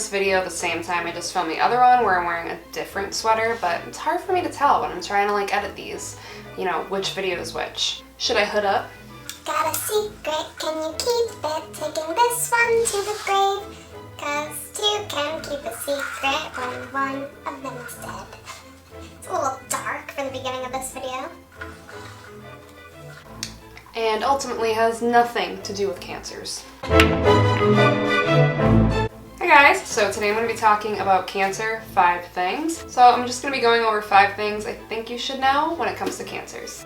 this video at the same time I just filmed the other one where I'm wearing a different sweater, but it's hard for me to tell when I'm trying to like edit these, you know, which video is which. Should I hood up? Got a secret, can you keep it? Taking this one to the grave. 'Cause two can keep a secret when one of them is dead. It's a little dark for the beginning of this video. And ultimately has nothing to do with cancers. Hi guys, so today I'm going to be talking about Cancer 5 things. So I'm just going to be going over 5 things I think you should know when it comes to cancers.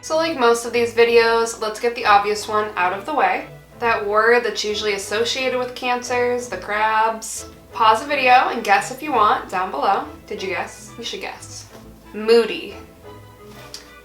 So like most of these videos, let's get the obvious one out of the way. That word that's usually associated with cancers, the crabs. Pause the video and guess if you want down below. Did you guess? You should guess. Moody.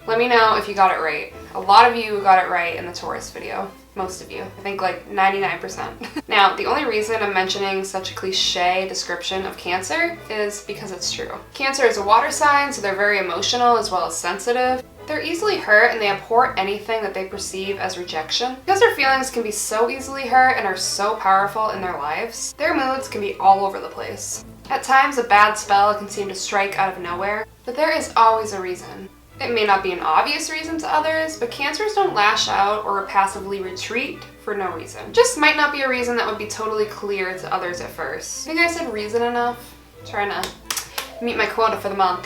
Let me know if you got it right. A lot of you got it right in the Taurus video. Most of you. I think like 99%. Now, the only reason I'm mentioning such a cliche description of Cancer is because it's true. Cancer is a water sign, so they're very emotional as well as sensitive. They're easily hurt and they abhor anything that they perceive as rejection. Because their feelings can be so easily hurt and are so powerful in their lives, their moods can be all over the place. At times, a bad spell can seem to strike out of nowhere, but there is always a reason. It may not be an obvious reason to others, but Cancers don't lash out or passively retreat for no reason. Just might not be a reason that would be totally clear to others at first. I think I said reason enough. I'm trying to meet my quota for the month.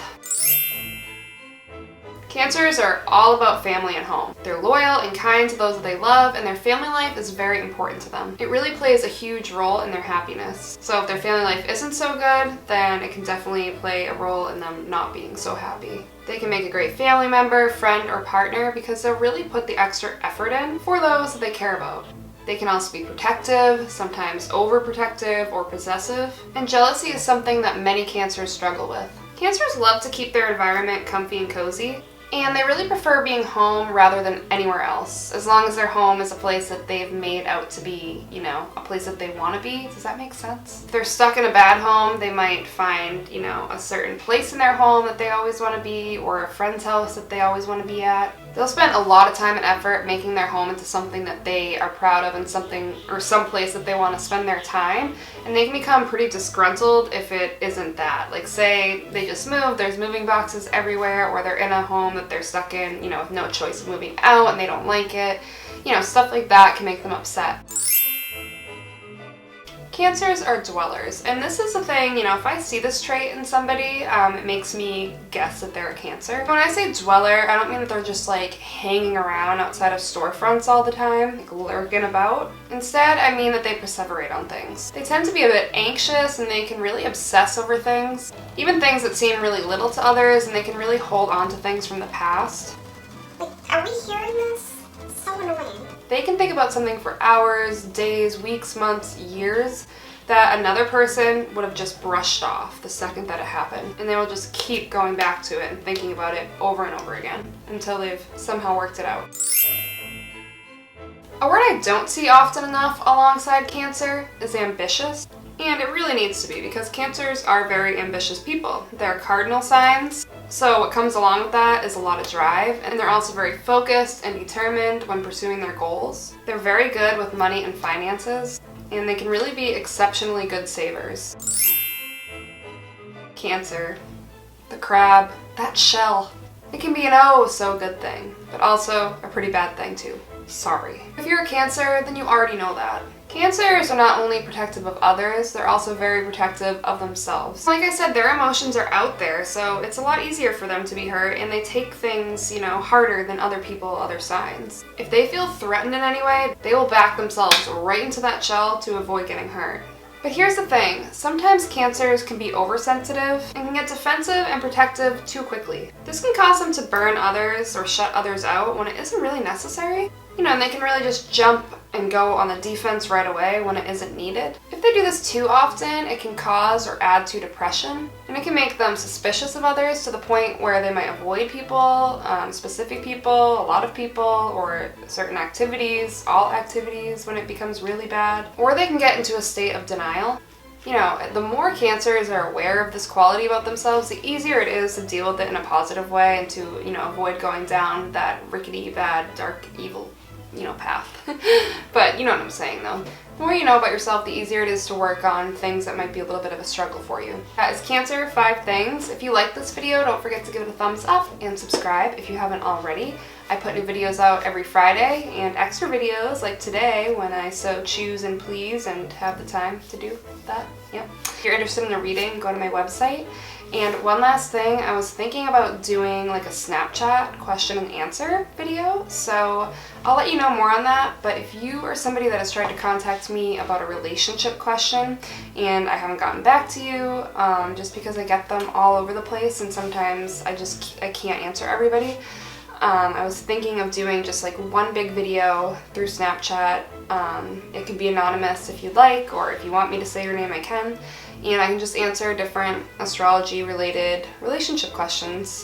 Cancers are all about family and home. They're loyal and kind to those that they love, and their family life is very important to them. It really plays a huge role in their happiness. So if their family life isn't so good, then it can definitely play a role in them not being so happy. They can make a great family member, friend, or partner because they'll really put the extra effort in for those that they care about. They can also be protective, sometimes overprotective or possessive, and jealousy is something that many Cancers struggle with. Cancers love to keep their environment comfy and cozy, and they really prefer being home rather than anywhere else, as long as their home is a place that they've made out to be, you know, a place that they want to be. Does that make sense? If they're stuck in a bad home, they might find, you know, a certain place in their home that they always want to be, or a friend's house that they always want to be at. They'll spend a lot of time and effort making their home into something that they are proud of and something or some place that they want to spend their time, and they can become pretty disgruntled if it isn't that. Like say they just moved, there's moving boxes everywhere, or they're in a home that they're stuck in, you know, with no choice of moving out and they don't like it. You know, stuff like that can make them upset. Cancers are dwellers, and this is the thing, you know, if I see this trait in somebody, it makes me guess that they're a Cancer. When I say dweller, I don't mean that they're just like hanging around outside of storefronts all the time, like lurking about. Instead, I mean that they perseverate on things. They tend to be a bit anxious and they can really obsess over things, even things that seem really little to others, and they can really hold on to things from the past. Like, are we hearing this? It's so annoying. They can think about something for hours, days, weeks, months, years that another person would have just brushed off the second that it happened. And they will just keep going back to it and thinking about it over and over again until they've somehow worked it out. A word I don't see often enough alongside Cancer is ambitious. And it really needs to be, because Cancers are very ambitious people. They're cardinal signs, so what comes along with that is a lot of drive, and they're also very focused and determined when pursuing their goals. They're very good with money and finances, and they can really be exceptionally good savers. Cancer, the crab, that shell. It can be an oh so good thing, but also a pretty bad thing too. Sorry. If you're a Cancer, then you already know that. Cancers are not only protective of others, they're also very protective of themselves. Like I said, their emotions are out there, so it's a lot easier for them to be hurt, and they take things, you know, harder than other people, other signs. If they feel threatened in any way, they will back themselves right into that shell to avoid getting hurt. But here's the thing, sometimes Cancers can be oversensitive and can get defensive and protective too quickly. This can cause them to burn others or shut others out when it isn't really necessary. You know, and they can really just jump and go on the defense right away when it isn't needed. If they do this too often, it can cause or add to depression, and it can make them suspicious of others to the point where they might avoid people, specific people, a lot of people, or certain activities, all activities when it becomes really bad. Or they can get into a state of denial. You know, the more Cancers are aware of this quality about themselves, the easier it is to deal with it in a positive way and to, you know, avoid going down that rickety, bad, dark, evil, you know, path. But you know what I'm saying though. The more you know about yourself, the easier it is to work on things that might be a little bit of a struggle for you. That is Cancer 5 things. If you like this video, don't forget to give it a thumbs up and subscribe if you haven't already. I put new videos out every Friday and extra videos like today when I so choose and please and have the time to do that. Yep. If you're interested in the reading, go to my website. And one last thing, I was thinking about doing like a Snapchat question and answer video, so I'll let you know more on that. But if you are somebody that has tried to contact me about a relationship question and I haven't gotten back to you, just because I get them all over the place and sometimes I can't answer everybody, I was thinking of doing just like one big video through Snapchat. It can be anonymous if you'd like, or if you want me to say your name, I can. And I can just answer different astrology related relationship questions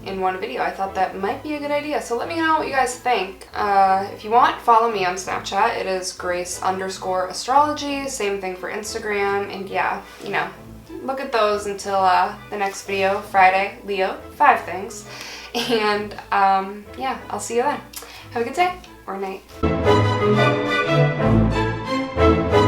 in one video. I thought that might be a good idea, so let me know what you guys think. If you want, follow me on Snapchat. It is Grace_astrology, same thing for Instagram, and yeah, you know, look at those until the next video, Friday, Leo, 5 things. And yeah, I'll see you then. Have a good day or night.